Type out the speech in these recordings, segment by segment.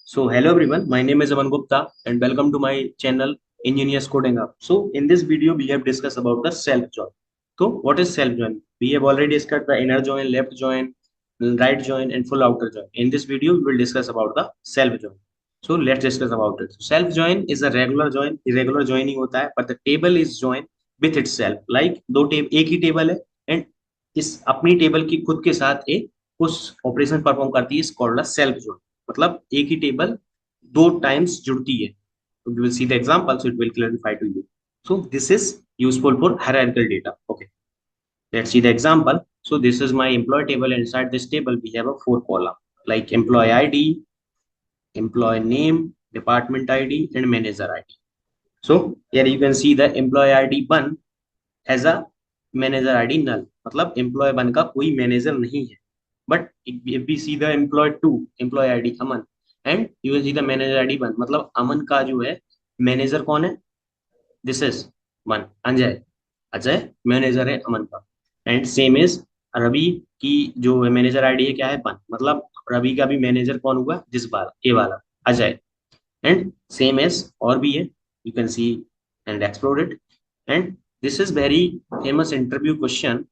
So hello everyone, my name is Aman Gupta and welcome to my channel Engineers Coding Hub. So in this video we have discussed about the self join. So what is self join? We have already discussed the inner join, left join, right join and full outer join. In this video we will discuss about the self join. So let's discuss about it. Self join is a regular join, irregular join ही होता है, but the table is joined with itself. Like दो टेब एक ही table है and इस अपनी table की खुद के साथ एक उस ऑपरेशन परफॉर्म करती है, इस कॉल्ड सेल्फ join. मतलब एक ही टेबल दो टाइम्स जुड़ती है. So we will see the example, so it will clarify to you. So this is useful for hierarchical data. Okay, let's see the example. So this is my employee table. Inside this table we have a four column like employee ID, employee name, department ID and manager ID. So here you can see the employee ID 1 has a manager ID null. मतलब employee 1 का कोई manager नहीं है. But if we see the employee 2, employee ID Aman, and you will see the manager ID 1, मतलब अमन का जो है manager कौन है? This is 1 Ajay. Ajay manager है अमन का. एंड सेम इज रवि की जो मैनेजर आईडी है क्या है? 1, मतलब रवि का भी मैनेजर कौन हुआ दिस बार? ए वाला अजय. एंड सेम एज और भी है, you can see and explore it. And this is very famous interview question.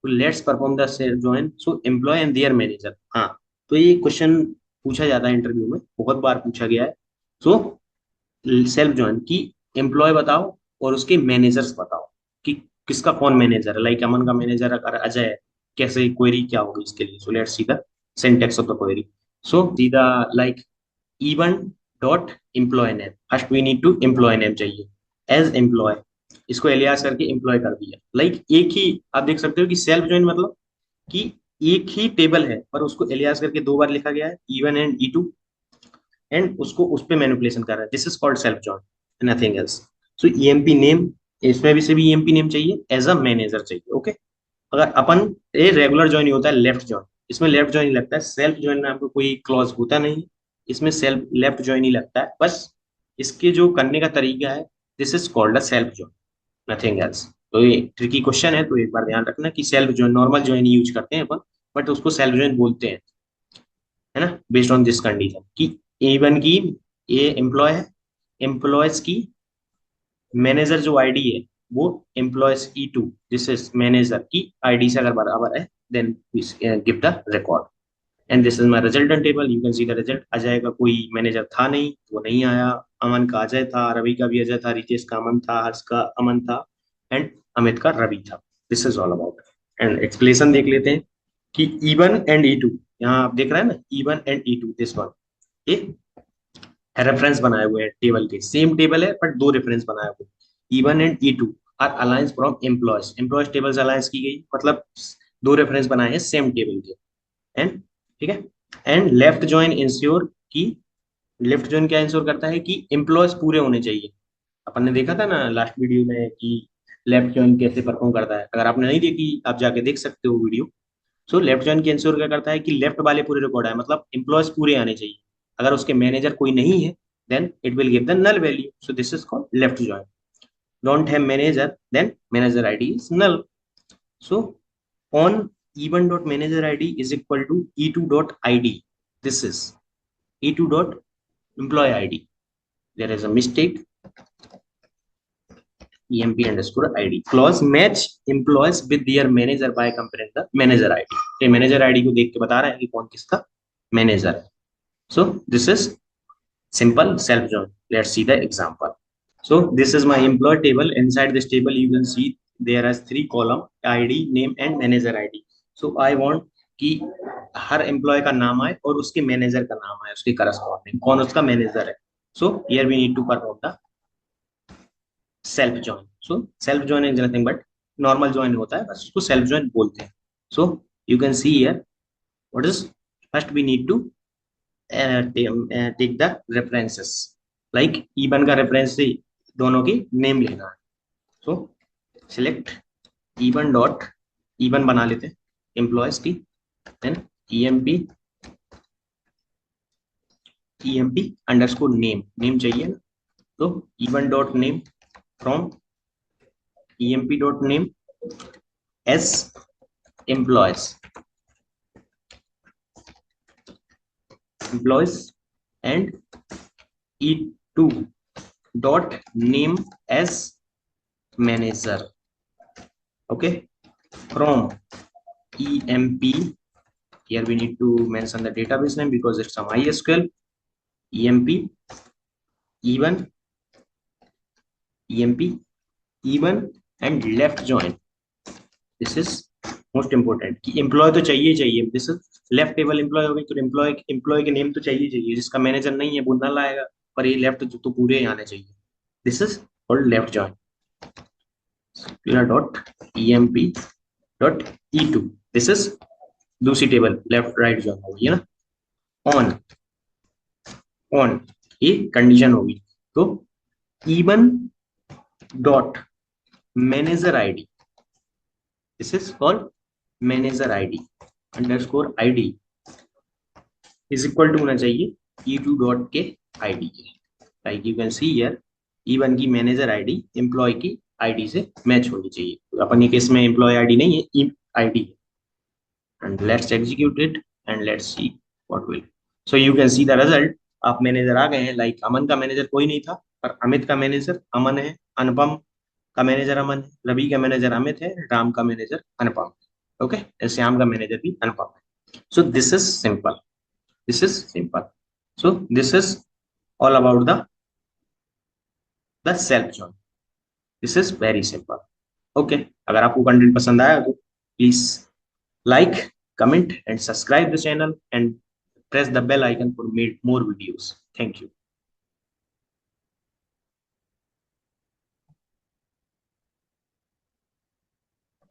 Let's perform the self join. So employee and their manager. हाँ, तो ये क्वेश्चन पूछा जाता है इंटरव्यू में, बहुत बार पूछा गया है. सो सेल्फ जॉइन की एम्प्लॉय बताओ और उसके मैनेजर्स बताओ कि किसका कौन मैनेजर है. लाइक अमन का मैनेजर अगर अजय है, कैसे क्वेरी क्या होगी इसके लिए. So let's see the syntax of the query. So see the like even dot employee name. First we need to employee name चाहिए एज एम्प्लॉय. इसको एलियास करके एम्प्लॉय कर दिया. लाइक एक ही आप देख सकते हो कि सेल्फ जॉइन मतलब कि एक ही टेबल है पर उसको एलियास करके दो बार लिखा गया है, E1 एंड E2, एंड उसको उस पे मैनिपुलेशन कर रहा है. This is called self join, nothing else. So EMP name, इसमें भी से भी ईएमपी नेम चाहिए, एज अ मैनेजर चाहिए. ओके, अगर अपन ये रेगुलर जॉइन ही होता है लेफ्ट जॉइन, इसमें लेफ्ट जॉइन ही लगता है. सेल्फ जॉइन में आपको कोई क्लॉज होता नहीं, इसमें सेल्फ लेफ्ट जॉइन ही लगता है बस. इसके जो करने का तरीका है, this is called a self join, nothing else. तो ये ट्रिकी क्वेश्चन है, तो एक बार ध्यान रखना कि self join normal join use करते हैं अपन, बट उसको सेल्फ जॉइन बोलते हैं, है ना, बेस्ड ऑन दिस कंडीशन कि A1 की ये एम्प्लॉय है, एम्प्लॉयज की मैनेजर जो आईडी है वो employees E2, this is manager की आईडी से अगर बराबर है then give the record. And this is my resultant table. You can see the result. Ajay का कोई मैनेजर था नहीं, वो नहीं आया. अमन का अजय था, रवि का भी अजय था, रितेश का अमन था, हर्ष का अमन था एंड अमित का रवि था. This is all about. And explanation देख लेते हैं कि E1 एंड E2, यहाँ आप देख रहे हैं ना, E1 and E2, this one, ये रेफरेंस बनाए हुए हैं टेबल के. सेम टेबल है बट दो रेफरेंस बनाए हुए. E1 and E2 are aliases from employees. Employees table से अलायंस की गई, मतलब दो रेफरेंस बनाए हैं सेम टेबल के. एंड ठीक है. एंड लेफ्ट जॉइन इंश्योर की, लेफ्ट जॉइन क्या इंश्योर करता है कि एम्प्लॉयज पूरे होने चाहिए. अपन ने देखा था ना लास्ट वीडियो में कि लेफ्ट जॉइन कैसे परफॉर्म करता है. अगर आपने नहीं देखी आप जाके देख सकते हो वीडियो. सो लेफ्ट जॉइन के इंश्योर क्या करता है कि लेफ्ट वाले पूरे रिकॉर्ड है, मतलब एम्प्लॉयज पूरे आने चाहिए. अगर उसके मैनेजर कोई नहीं है then it will give the null value. So this is called left join. Don't have manager then manager ID is null. So on E1 dot manager ID is equal to E2 dot ID. This is E2 dot employee ID. There is a mistake. EMP underscore ID. Clause match employees with their manager by comparing the manager ID. ये manager ID को देख के बता रहा है कि कौन किसका manager है. So this is simple self join. Let's see the example. So this is my employee table. Inside this table you can see there are three column: ID, name and manager ID. So I want कि हर employ का नाम आए और उसके manager का नाम आए, उसके करस्पॉन्डिंग कौन उसका मैनेजर है. So here we need to perform the self join. So self join is nothing but normal join होता है, बस उसको सेल्फ जॉइन बोलते हैं. So you can see here what is, first we need to take the references. Like E1 का reference से दोनों की नेम लेना है. सो सिलेक्ट E1 डॉट, E1 बना लेते हैं एम्प्लॉयज की. Then EMP underscore name, name चाहिए ना, तो E1 dot name from EMP dot name as employees and E2 dot name as manager. Okay, from EMP. Here we need to mention the database name because it's a MySQL. EMP E1 EMP E1 and left join. This is most important कि employee तो चाहिए चाहिए। This is left table employee हो गई तो employ के name तो चाहिए चाहिए। जिसका मैनेजर नहीं है वो नल आएगा, पर ये लेफ्ट तो पूरे आने चाहिए। This is called left join. Dot emp dot e2, this is दूसरी टेबल लेफ्ट राइट जॉइन हो गई है ना। ऑन ऑन ये कंडीशन होगी तो E1 dot manager ID, this is called manager ID underscore ID is equal to होना चाहिए E2 डॉट के आईडी के। Like you can see here E1 की मैनेजर आईडी एम्प्लॉय की आईडी से मैच होनी चाहिए। तो अपन ये केस में एम्प्लॉय आईडी नहीं है, ई आईडी है। And let's execute it and let's see what will. So you can see the result. आप मैनेजर आ गए हैं। लाइक अमन का मैनेजर कोई नहीं था, पर अमित का मैनेजर अमन है। अनुपम का मैनेजर अमन है। रवि का मैनेजर अमित है। राम का मैनेजर अनुपम है। ओके, श्याम का मैनेजर भी अनुपम है। सो this is simple, this is simple. So this is all about the self join. This is very simple. Okay, अगर आपको कंटेंट पसंद आया तो please like, comment and subscribe the channel and press the bell icon for more videos. Thank you.